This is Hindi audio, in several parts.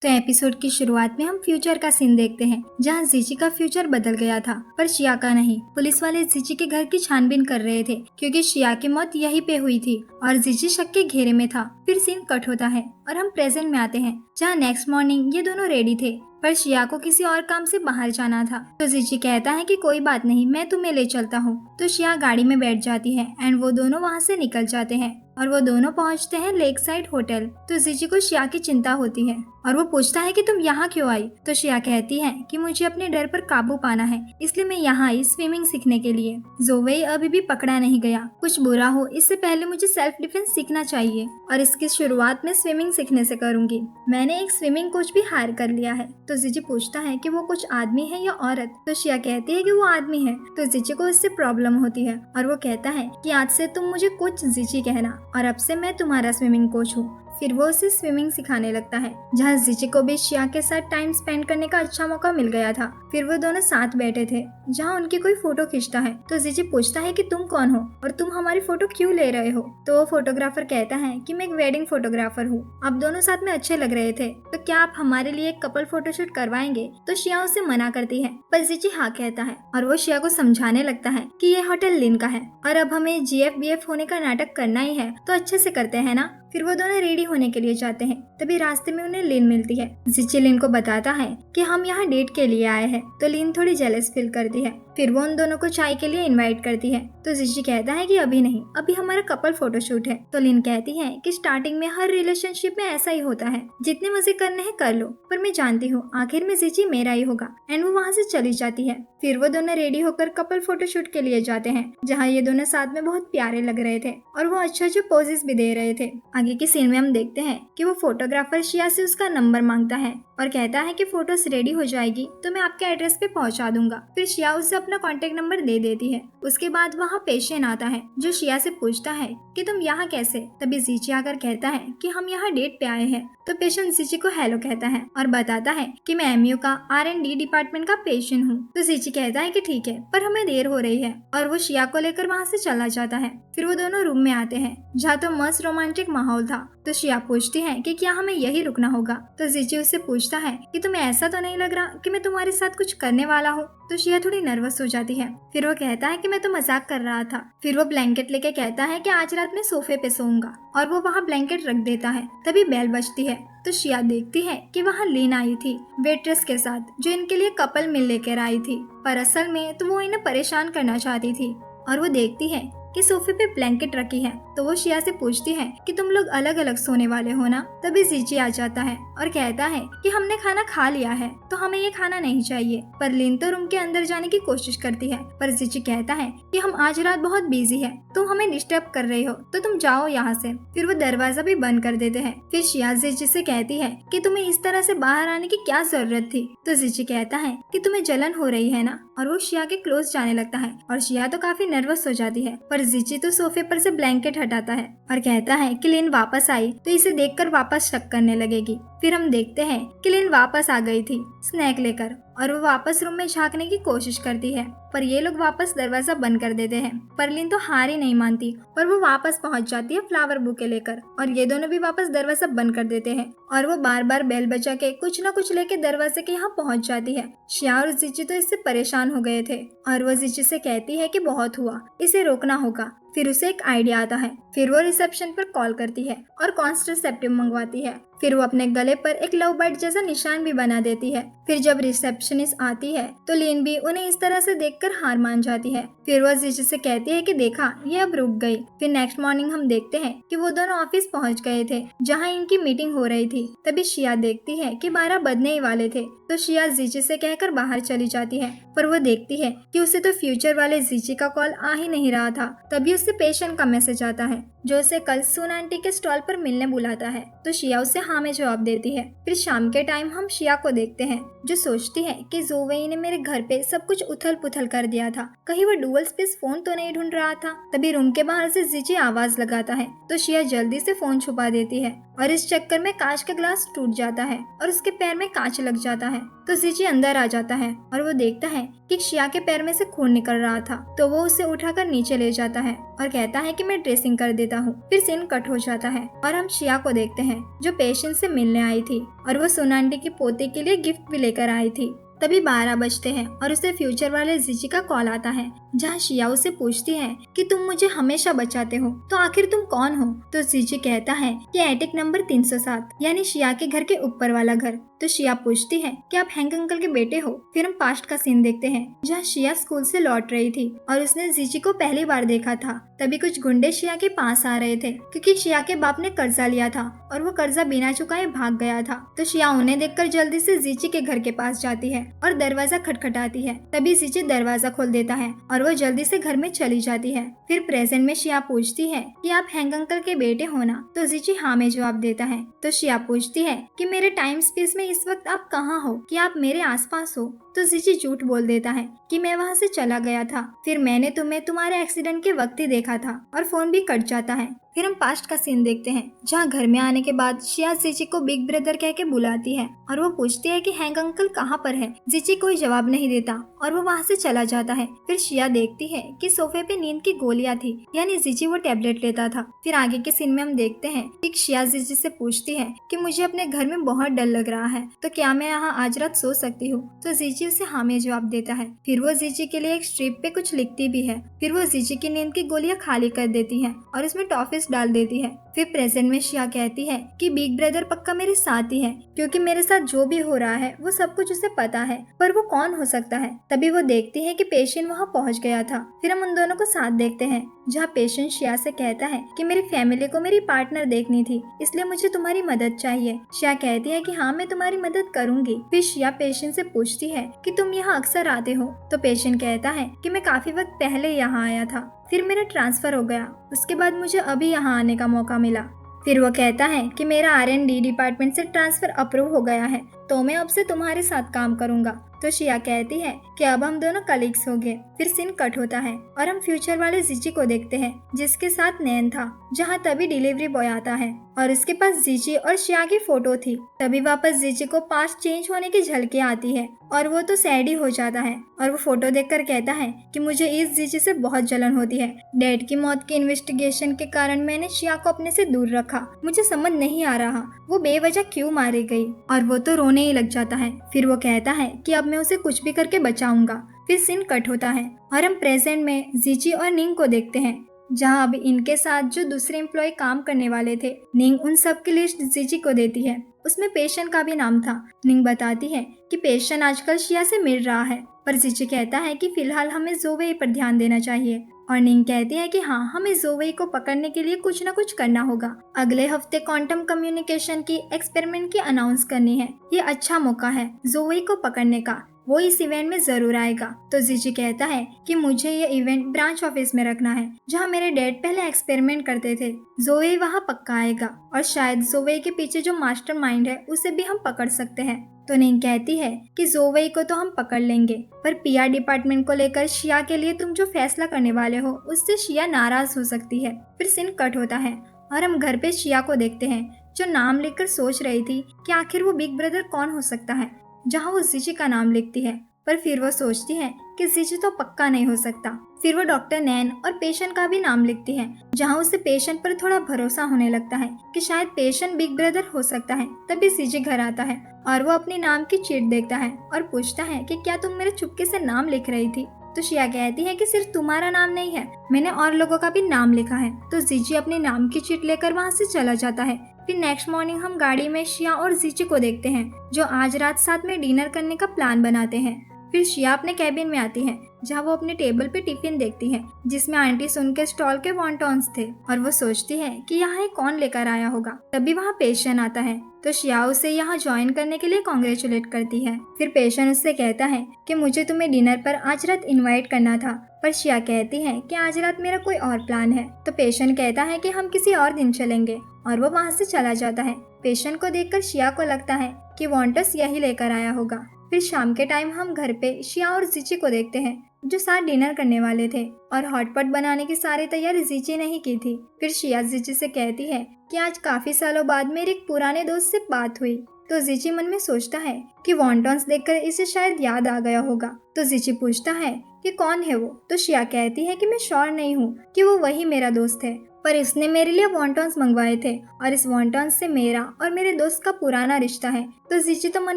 तो एपिसोड की शुरुआत में हम फ्यूचर का सीन देखते हैं जहां जीची का फ्यूचर बदल गया था पर शिया का नहीं। पुलिस वाले जीची के घर की छानबीन कर रहे थे क्योंकि शिया की मौत यहीं पे हुई थी और जीची शक के घेरे में था। फिर सीन कट होता है और हम प्रेजेंट में आते हैं जहां नेक्स्ट मॉर्निंग ये दोनों रेडी थे पर शिया को किसी और काम से बाहर जाना था। तो जीची कहता है कि कोई बात नहीं, मैं तुम्हें ले चलता हूँ। तो शिया गाड़ी में बैठ जाती है एंड वो दोनों वहाँ से निकल जाते हैं और वो दोनों पहुँचते हैं लेक साइड होटल। तो जीची को शिया की चिंता होती है और वो पूछता है कि तुम यहाँ क्यों आई। तो शिया कहती है कि मुझे अपने डर पर काबू पाना है, इसलिए मैं यहाँ आई स्विमिंग सीखने के लिए। जोवेई अभी भी पकड़ा नहीं गया, कुछ बुरा हो इससे पहले मुझे सेल्फ डिफेंस सीखना चाहिए और इसकी शुरुआत में स्विमिंग सीखने से करूंगी। मैंने एक स्विमिंग कोच भी हायर कर लिया है। तो जीची पूछता है कि वो कुछ आदमी है या औरत। तो शिया कहती है कि वो आदमी है। तो जीची को इससे प्रॉब्लम होती है और वो कहता है कि आज से तुम मुझे कोच जीची कहना और अब से मैं तुम्हारा स्विमिंग कोच हूँ। फिर वो उसे स्विमिंग सिखाने लगता है जहाँ जीची को भी शिया के साथ टाइम स्पेंड करने का अच्छा मौका मिल गया था। फिर वो दोनों साथ बैठे थे जहाँ उनकी कोई फोटो खींचता है। तो जीची पूछता है कि तुम कौन हो और तुम हमारी फोटो क्यों ले रहे हो। तो वो फोटोग्राफर कहता है कि मैं एक वेडिंग फोटोग्राफर हूँ, आप दोनों साथ में अच्छे लग रहे थे, तो क्या आप हमारे लिए एक कपल फोटोशूट करवाएंगे। तो शिया उसे मना करती है पर जीची हाँ कहता है और वो शिया को समझाने लगता है कि ये होटल लिन का है और अब हमें GF-BF होने का नाटक करना ही है तो अच्छे से करते हैं ना। फिर वो दोनों रेडी होने के लिए जाते हैं, तभी रास्ते में उन्हें लिन मिलती है। जीची लिन को बताता है कि हम यहाँ डेट के लिए आए हैं। तो लिन थोड़ी जेलस फील करती है। फिर वो उन दोनों को चाय के लिए इनवाइट करती है। तो जीची कहता है कि अभी नहीं, अभी हमारा कपल फोटोशूट है। तो लिन कहती है कि स्टार्टिंग में हर रिलेशनशिप में ऐसा ही होता है, जितने मजे करने हैं कर लो, पर मैं जानती हूँ आखिर में जीची मेरा ही होगा। एंड वो वहाँ से चली जाती है। फिर वो दोनों रेडी होकर कपल फोटोशूट के लिए जाते हैं जहाँ ये दोनों साथ में बहुत प्यारे लग रहे थे और वो अच्छे पोजेस भी दे रहे थे। आगे के सीन में हम देखते हैं कि वो फोटोग्राफर शिया से उसका नंबर मांगता है और कहता है कि फोटोज रेडी हो जाएगी तो मैं आपके एड्रेस पे पहुंचा दूंगा। फिर शिया उसे अपना कांटेक्ट नंबर दे देती है। उसके बाद वहाँ पेशेंट आता है जो शिया से पूछता है कि तुम यहाँ कैसे। तभी जीची आकर कहता है कि हम यहाँ डेट पे आए हैं। तो पेशेंट जीची को हेलो कहता है और बताता है कि मैं MU का R&D डिपार्टमेंट का पेशेंट हूँ। तो जीची कहता है कि ठीक है पर हमें देर हो रही है और वो शिया को लेकर वहाँ से चला जाता है। फिर वो दोनों रूम में आते हैं जहाँ तो मस्त रोमांटिक माहौल था। तो शिया पूछती है कि क्या हमें यही रुकना होगा। तो जीची उससे पूछता है कि तुम्हें ऐसा तो नहीं लग रहा कि मैं तुम्हारे साथ कुछ करने वाला हूँ। तो शिया थोड़ी नर्वस हो जाती है। फिर वो कहता है कि मैं तो मजाक कर रहा था। फिर वो ब्लैंकेट लेके कहता है कि आज रात में सोफे पे सोऊंगा और वो वहाँ ब्लैंकेट रख देता है। तभी बेल बजती है तो शिया देखती है कि वहाँ लिन आई थी वेट्रेस के साथ जो इनके लिए कपल मिल लेकर आई थी, पर असल में तो वो इन्हें परेशान करना चाहती थी। और वो देखती है कि सोफे पे ब्लैंकेट रखी है तो वो शिया से पूछती है कि तुम लोग अलग अलग सोने वाले हो ना। तभी जीची आ जाता है और कहता है कि हमने खाना खा लिया है तो हमें ये खाना नहीं चाहिए। पर लिन तो रूम के अंदर जाने की कोशिश करती है पर जीची कहता है कि हम आज रात बहुत बिजी है, तुम हमें डिस्टर्ब कर रहे हो तो तुम जाओ यहाँ से। फिर वो दरवाजा भी बंद कर देते हैं। फिर शिया जीची से कहती है कि तुम्हें इस तरह से बाहर आने की क्या जरूरत थी। तो जीची कहता है कि तुम्हें जलन हो रही है ना, और वो शिया के क्लोज जाने लगता है और शिया तो काफी नर्वस हो जाती है। पर जीची तो सोफे पर से ब्लैंकेट हटाता है और कहता है कि लिन वापस आई तो इसे देखकर वापस शक करने लगेगी। फिर हम देखते हैं कि लिन वापस आ गई थी स्नैक लेकर और वो वापस रूम में झांकने की कोशिश करती है पर ये लोग वापस दरवाजा बंद कर देते हैं। पर लिन तो हार ही नहीं मानती और वो वापस पहुंच जाती है फ्लावर बुके लेकर और ये दोनों भी वापस दरवाजा बंद कर देते हैं और वो बार बार बेल बजा के कुछ न कुछ लेके दरवाजे के यहाँ पहुंच जाती है। शिया और जीची तो इससे परेशान हो गए थे और वो जीची से कहती है कि बहुत हुआ, इसे रोकना होगा। फिर उसे एक आइडिया आता है। फिर वो रिसेप्शन पर कॉल करती है और कॉन्ट्रासेप्टिव मंगवाती है। फिर वो अपने गले पर एक लव बर्ड जैसा निशान भी बना देती है। फिर जब रिसेप्शनिस्ट आती है तो लिन भी उन्हें इस तरह से देखकर हार मान जाती है। फिर वो जीची से कहती है कि देखा ये अब रुक गई। फिर नेक्स्ट मॉर्निंग हम देखते हैं कि वो दोनों ऑफिस पहुंच गए थे जहां इनकी मीटिंग हो रही थी। तभी शिया देखती है कि 12 बजने ही वाले थे तो शिया जीची से कहकर बाहर चली जाती है। पर वो देखती है कि उसे तो फ्यूचर वाले जीची का कॉल आ ही नहीं रहा था। तभी उससे पेशेंट का मैसेज आता है जो उसे कल सुन आंटी के स्टॉल पर मिलने बुलाता है। तो शिया उसे हाँ में जवाब देती है। फिर शाम के टाइम हम शिया को देखते हैं जो सोचती है कि जोवेई ने मेरे घर पे सब कुछ उथल पुथल कर दिया था, कहीं वो डुअल स्पेस फोन तो नहीं ढूंढ रहा था। तभी रूम के बाहर से जीची आवाज लगाता है तो शिया जल्दी से फोन छुपा देती है और इस चक्कर में कांच का ग्लास टूट जाता है और उसके पैर में कांच लग जाता है। तो जीजी अंदर आ जाता है और वो देखता है कि शिया के पैर में से खून निकल रहा था। तो वो उसे उठाकर नीचे ले जाता है और कहता है कि मैं ड्रेसिंग कर देता हूँ। फिर सीन कट हो जाता है और हम शिया को देखते हैं जो पेशेंट से मिलने आई थी और वो सोना आंटी की पोते के लिए गिफ्ट भी लेकर आई थी। तभी 12 बजते हैं और उसे फ्यूचर वाले जीजी का कॉल आता है, जहाँ शिया उसे पूछती है कि तुम मुझे हमेशा बचाते हो, तो आखिर तुम कौन हो। तो जीजी कहता है कि एटिक नंबर 307 यानी शिया के घर के ऊपर वाला घर। तो शिया पूछती है कि आप हैंक अंकल के बेटे हो। फिर हम पास्ट का सीन देखते हैं जहाँ शिया स्कूल से लौट रही थी और उसने जीजी को पहली बार देखा था। तभी कुछ गुंडे शिया के पास आ रहे थे क्योंकि शिया के बाप ने कर्जा लिया था और वो कर्जा बिना चुकाए भाग गया था। तो शिया उन्हें देखकर जल्दी से जीजी के घर के पास जाती है और दरवाजा खटखटाती है। तभी जीजी दरवाजा खोल देता है और वो जल्दी से घर में चली जाती है। फिर प्रेजेंट में शिया पूछती है कि आप हैंक अंकल के बेटे हो ना। तो जीजी हाँ में जवाब देता है। तो शिया पूछती है कि मेरे टाइम स्पेस में इस वक्त आप कहाँ हो, कि आप मेरे आसपास हो। तो जीजी झूठ बोल देता है कि मैं वहाँ से चला गया था, फिर मैंने तुम्हें तुम्हारे एक्सीडेंट के वक्त ही देखा था और फोन भी कट जाता है। फिर हम पास्ट का सीन देखते हैं जहाँ घर में आने के बाद शिया जीजी को बिग ब्रदर कह के बुलाती है और वो पूछती है कि हैंक अंकल कहाँ पर है। जीजी कोई जवाब नहीं देता और वो वहाँ से चला जाता है। फिर शिया देखती है कि सोफे पे नींद की गोलियां थी, यानी जीजी वो टैबलेट लेता था। फिर आगे के सीन में हम देखते हैं कि शिया जीजी से पूछती है कि मुझे अपने घर में बहुत डर लग रहा है, तो क्या मैं यहाँ आज रात सो सकती हूँ। तो जीजी उसे हाँ में जवाब देता है। फिर वो जीजी के लिए एक स्ट्रिप पे कुछ लिखती भी है। फिर वो जीजी की नींद की गोलियां खाली कर देती है और उसमें टॉफिस डाल देती है। फिर प्रेजेंट में शिया कहती है कि बिग ब्रदर पक्का मेरे साथ ही है, क्योंकि मेरे साथ जो भी हो रहा है वो सब कुछ उसे पता है, पर वो कौन हो सकता है। तभी वो देखती है कि पेशेंट वहाँ पहुँच गया था। फिर हम उन दोनों को साथ देखते हैं जहाँ पेशेंट शिया से कहता है कि मेरी फैमिली को मेरी पार्टनर देखनी थी, इसलिए मुझे तुम्हारी मदद चाहिए। शिया कहती है कि हाँ मैं तुम्हारी मदद करूंगी। फिर शिया पेशेंट से पूछती है कि तुम यहाँ अक्सर आते हो। तो पेशेंट कहता है कि मैं काफी वक्त पहले यहाँ आया था, फिर मेरा ट्रांसफर हो गया, उसके बाद मुझे अभी यहाँ आने का मौका मिला। फिर वो कहता है कि मेरा R&D डिपार्टमेंट से ट्रांसफर अप्रूव हो गया है, तो मैं अब से तुम्हारे साथ काम करूंगा। तो शिया कहती है कि अब हम दोनों कलीग्स हो गए। फिर सीन कट होता है और हम फ्यूचर वाले जीजी को देखते हैं जिसके साथ नैन था, जहाँ तभी डिलीवरी बॉय आता है और उसके पास जीजी और शिया की फोटो थी। तभी वापस जीजी को पास्ट चेंज होने की झलकें आती है और वो तो सैड ही हो जाता है और वो फोटो देखकर कहता है कि मुझे इस जीजी से बहुत जलन होती है। डैड की मौत के इन्वेस्टिगेशन के कारण मैंने शिया को अपने से दूर रखा, मुझे समझ नहीं आ रहा वो बेवजह क्यों मारी गई। और वो तो रोने ही लग जाता है। फिर वो कहता है कि अब मैं उसे कुछ भी करके बचाऊंगा। फिर सीन कट होता है और हम प्रेजेंट में जीजी और निंग को देखते हैं, जहाँ अभी इनके साथ जो दूसरे एम्प्लॉय काम करने वाले थे। निंग उन सब की लिस्ट जीजी को देती है, उसमें पेशेंट का भी नाम था। निंग बताती है कि पेशेंट आजकल शिया से मिल रहा है, पर जीजी कहता है कि फिलहाल हमें जोवेई पर ध्यान देना चाहिए। और निंग कहती है कि हाँ हमें जोवेई को पकड़ने के लिए कुछ न कुछ करना होगा। अगले हफ्ते क्वांटम कम्युनिकेशन की एक्सपेरिमेंट की अनाउंस करनी है, ये अच्छा मौका है जोवेई को पकड़ने का, वो इस इवेंट में जरूर आएगा। तो जीजी कहता है कि मुझे ये इवेंट ब्रांच ऑफिस में रखना है, जहाँ मेरे डैड पहले एक्सपेरिमेंट करते थे। जोवेई वहाँ पक्का आएगा और शायद जोवेई के पीछे जो मास्टरमाइंड है उसे भी हम पकड़ सकते हैं। तो निंग कहती है कि जोवेई को तो हम पकड़ लेंगे, पर PR डिपार्टमेंट को लेकर शिया के लिए तुम जो फैसला करने वाले हो उससे शिया नाराज हो सकती है। फिर सीन कट होता है और हम घर पे शिया को देखते हैं जो नाम लिखकर सोच रही थी कि आखिर वो बिग ब्रदर कौन हो सकता है, जहाँ वो जीजी का नाम लिखती है, पर फिर वो सोचती है कि जीजी तो पक्का नहीं हो सकता। फिर वो डॉक्टर नैन और पेशेंट का भी नाम लिखती है, जहाँ उसे पेशेंट पर थोड़ा भरोसा होने लगता है कि शायद पेशेंट बिग ब्रदर हो सकता है। तभी जीजी घर आता है और वो अपने नाम की चीट देखता है और पूछता है कि क्या तुम मेरे चुपके से नाम लिख रही थी। तो शिया कहती है कि सिर्फ तुम्हारा नाम नहीं है, मैंने और लोगों का भी नाम लिखा है। तो जीजी अपने नाम की चीट लेकर वहाँ से चला जाता है। फिर नेक्स्ट मॉर्निंग हम गाड़ी में शिया और जीजी को देखते हैं जो आज रात साथ में डिनर करने का प्लान बनाते हैं। फिर शिया अपने कैबिन में आती है, जहाँ वो अपने टेबल पे टिफिन देखती है जिसमें आंटी सुन के स्टॉल के वॉन्टॉन्स थे और वो सोचती है कि यहाँ कौन लेकर आया होगा। तभी वहाँ पेशेंट आता है तो शिया उसे यहाँ ज्वाइन करने के लिए कॉन्ग्रेचुलेट करती है। फिर पेशेंट उससे कहता है कि मुझे तुम्हें डिनर पर आज रात इन्वाइट करना था, पर शिया कहती है कि आज रात मेरा कोई और प्लान है। तो पेशेंट कहता है कि हम किसी और दिन चलेंगे और वो वहाँ से चला जाता है। पेशेंट को देखकर शिया को लगता है कि वॉन्टस यही लेकर आया होगा। फिर शाम के टाइम हम घर पे शिया और जीजी को देखते हैं जो साथ डिनर करने वाले थे और हॉटपॉट बनाने की सारी तैयारी जीजी ने ही की थी। फिर शिया जीजी से कहती है कि आज काफी सालों बाद मेरे एक पुराने दोस्त से बात हुई। तो जीची मन में सोचता है कि वॉन्टॉन्स देखकर इसे शायद याद आ गया होगा। तो जीची पूछता है कि कौन है वो। तो शिया कहती है कि मैं श्योर नहीं हूँ कि वो वही मेरा दोस्त है, पर इसने मेरे लिए वॉन्टॉन्स मंगवाए थे और इस वॉन्टॉन्स से मेरा और मेरे दोस्त का पुराना रिश्ता है। तो जीची तो मन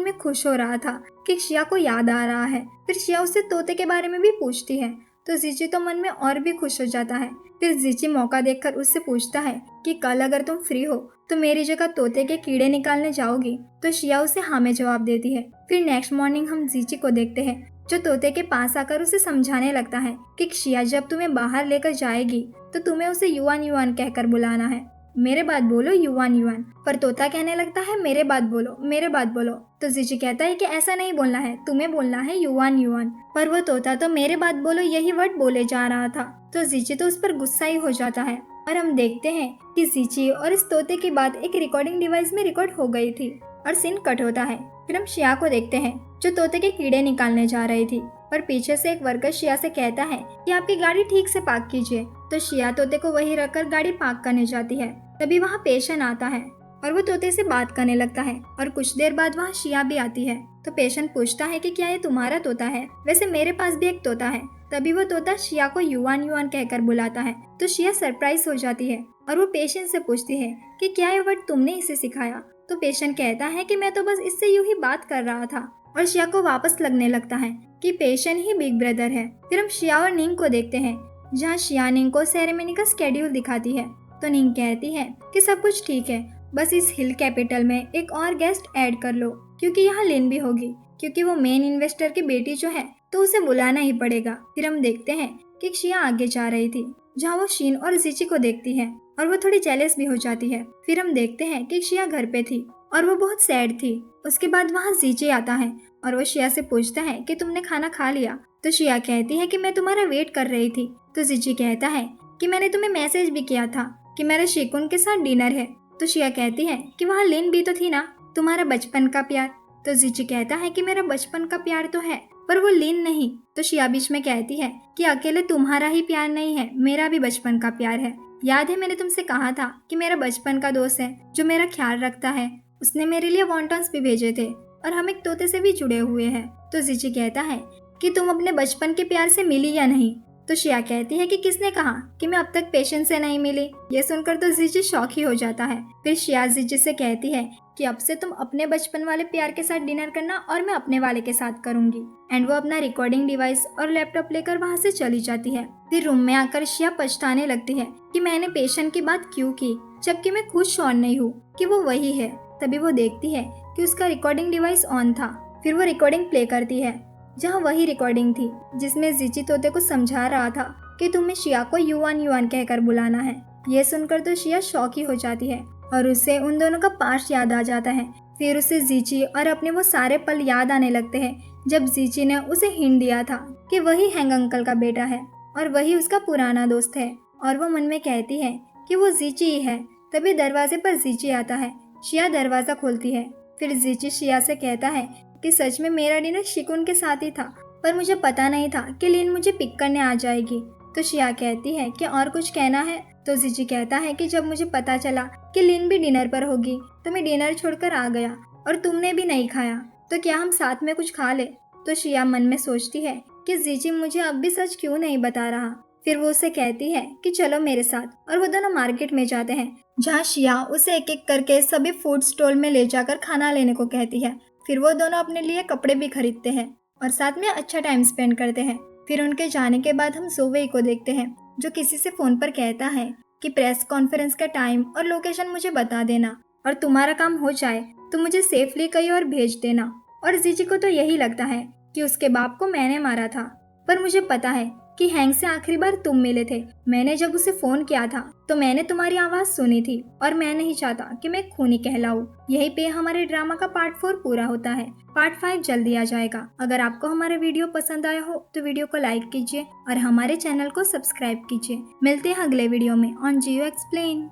में खुश हो रहा था कि शिया को याद आ रहा है। फिर शिया उससे तोते के बारे में भी पूछती है, तो जीची तो मन में और भी खुश हो जाता है। फिर जीची मौका देखकर उससे पूछता है कि कल अगर तुम फ्री हो तो मेरी जगह तोते के कीड़े निकालने जाओगी। तो शिया उसे हाँ में जवाब देती है। फिर नेक्स्ट मॉर्निंग हम जीची को देखते हैं जो तोते के पास आकर उसे समझाने लगता है कि शिया जब तुम्हें बाहर लेकर जाएगी तो तुम्हें उसे युवान युवान कहकर बुलाना है। मेरे बात बोलो युवान युवान। पर तोता कहने लगता है मेरे बात बोलो, मेरे बात बोलो। तो जीची कहता है कि ऐसा नहीं बोलना है, तुम्हें बोलना है युवान युवान। पर वो तोता तो मेरे बात बोलो यही वर्ड बोले जा रहा था। तो जीची तो उस पर गुस्सा ही हो जाता है और हम देखते हैं कि जीची और इस तोते की बात एक रिकॉर्डिंग डिवाइस में रिकॉर्ड हो गई थी और सीन कट होता है। फिर हम शिया को देखते हैं जो तोते के कीड़े निकालने जा रही थी, पर पीछे से एक वर्कर शिया से कहता है कि आपकी गाड़ी ठीक से पार्क कीजिए। तो शिया तोते को वहीं रखकर गाड़ी पार्क करने जाती है। तभी वहाँ पेशेंट आता है और वो तोते से बात करने लगता है और कुछ देर बाद वहाँ शिया भी आती है। तो पेशेंट पूछता है कि क्या ये तुम्हारा तोता है? वैसे मेरे पास भी एक तोता है। तभी वो तोता शिया को युवान युवान कहकर बुलाता है। तो शिया सरप्राइज हो जाती है और वो पेशेंट से पूछती है कि क्या ये वर्ड तुमने इसे सिखाया? तो पेशेंट कहता है कि मैं तो बस इससे यूं ही बात कर रहा था। और शिया को वापस लगने लगता है कि पेशेंट ही बिग ब्रदर है। फिर हम शिया और निंग को देखते हैं जहाँ शिया निंग को सेरेमनी का स्केड्यूल दिखाती है। तो निंग कहती है कि सब कुछ ठीक है, बस इस हिल कैपिटल में एक और गेस्ट ऐड कर लो क्योंकि यहाँ लिन भी होगी, क्योंकि वो मेन इन्वेस्टर की बेटी जो है तो उसे बुलाना ही पड़ेगा। फिर हम देखते हैं कि शिया आगे जा रही थी जहाँ वो शीन और जीची को देखती है और वो थोड़ी जेलस भी हो जाती है। फिर हम देखते हैं कि शिया घर पे थी और वो बहुत सैड थी। उसके बाद वहाँ जीची आता है और वो शिया से पूछता है कि तुमने खाना खा लिया? तो शिया कहती है कि मैं तुम्हारा वेट कर रही थी। तो जीची कहता है कि मैंने तुम्हें मैसेज भी किया था कि मेरा शिकुन के साथ डिनर है। तो शिया कहती है कि वहाँ लिन भी तो थी ना, तुम्हारा बचपन का प्यार। तो जीची कहता है कि मेरा बचपन का प्यार तो है पर वो लिन नहीं। तो शिया बीच में कहती है कि अकेले तुम्हारा ही प्यार नहीं है, मेरा भी बचपन का प्यार है। याद है मैंने तुमसे कहा था कि मेरा बचपन का दोस्त है जो मेरा ख्याल रखता है, उसने मेरे लिए वॉन्टॉन्स भी भेजे थे और हम एक तोते से भी जुड़े हुए हैं। तो जीची कहता है कि तुम अपने बचपन के प्यार से मिली या नहीं? तो शिया कहती है कि किसने कहा कि मैं अब तक पेशेंट से नहीं मिली? ये सुनकर तो जीची शॉक ही हो जाता है। फिर शिया जीची से कहती है कि अब से तुम अपने बचपन वाले प्यार के साथ डिनर करना और मैं अपने वाले के साथ करूंगी। एंड वो अपना रिकॉर्डिंग डिवाइस और लैपटॉप लेकर वहाँ से चली जाती है। फिर रूम में आकर शिया पछताने लगती है कि मैंने पेशेंट की बात क्यों की, जबकि मैं खुद श्योर नहीं हूँ कि वो वही है। तभी वो देखती है कि उसका रिकॉर्डिंग डिवाइस ऑन था। फिर वो रिकॉर्डिंग प्ले करती है जहाँ वही रिकॉर्डिंग थी जिसमें जीची तोते को समझा रहा था कि तुम्हें शिया को युवान युवान कहकर बुलाना है। ये सुनकर तो शिया शॉक ही हो जाती है और उसे उन दोनों का पास्ट याद आ जाता है। फिर उसे जीची और अपने वो सारे पल याद आने लगते हैं जब जीची ने उसे हिंट दिया था कि वही हैंग अंकल का बेटा है और वही उसका पुराना दोस्त है। और वो मन में कहती है कि वो जीची ही है। तभी दरवाजे पर जीची आता है। शिया दरवाजा खोलती है। फिर जीची शिया से कहता है कि सच में मेरा डिनर शिकुन के साथ ही था, पर मुझे पता नहीं था कि लिन मुझे पिक करने आ जाएगी। तो शिया कहती है कि और कुछ कहना है? तो जीची कहता है कि जब मुझे पता चला कि लिन भी डिनर पर होगी तो मैं डिनर छोड़कर आ गया और तुमने भी नहीं खाया, तो क्या हम साथ में कुछ खा ले? तो शिया मन में सोचती है कि जीची मुझे अब भी सच क्यों नहीं बता रहा। फिर वो उसे कहती है कि चलो मेरे साथ, और वो दोनों मार्केट में जाते हैं जहाँ शिया उसे एक एक करके सभी फूड स्टॉल में ले जाकर खाना लेने को कहती है। फिर वो दोनों अपने लिए कपड़े भी खरीदते हैं और साथ में अच्छा टाइम स्पेंड करते हैं। फिर उनके जाने के बाद हम सोवेई को देखते हैं जो किसी से फोन पर कहता है कि प्रेस कॉन्फ्रेंस का टाइम और लोकेशन मुझे बता देना और तुम्हारा काम हो जाए तो मुझे सेफली कहीं और भेज देना। और जीची को तो यही लगता है कि उसके बाप को मैंने मारा था, पर मुझे पता है कि हैंग से आखिरी बार तुम मिले थे। मैंने जब उसे फोन किया था तो मैंने तुम्हारी आवाज सुनी थी और मैं नहीं चाहता कि मैं खूनी कहलाऊं। यहीं पे हमारे ड्रामा का पार्ट 4 पूरा होता है। पार्ट 5 जल्दी आ जाएगा। अगर आपको हमारा वीडियो पसंद आया हो तो वीडियो को लाइक कीजिए और हमारे चैनल को सब्सक्राइब कीजिए। मिलते हैं अगले वीडियो में ऑन जियो एक्सप्लेन।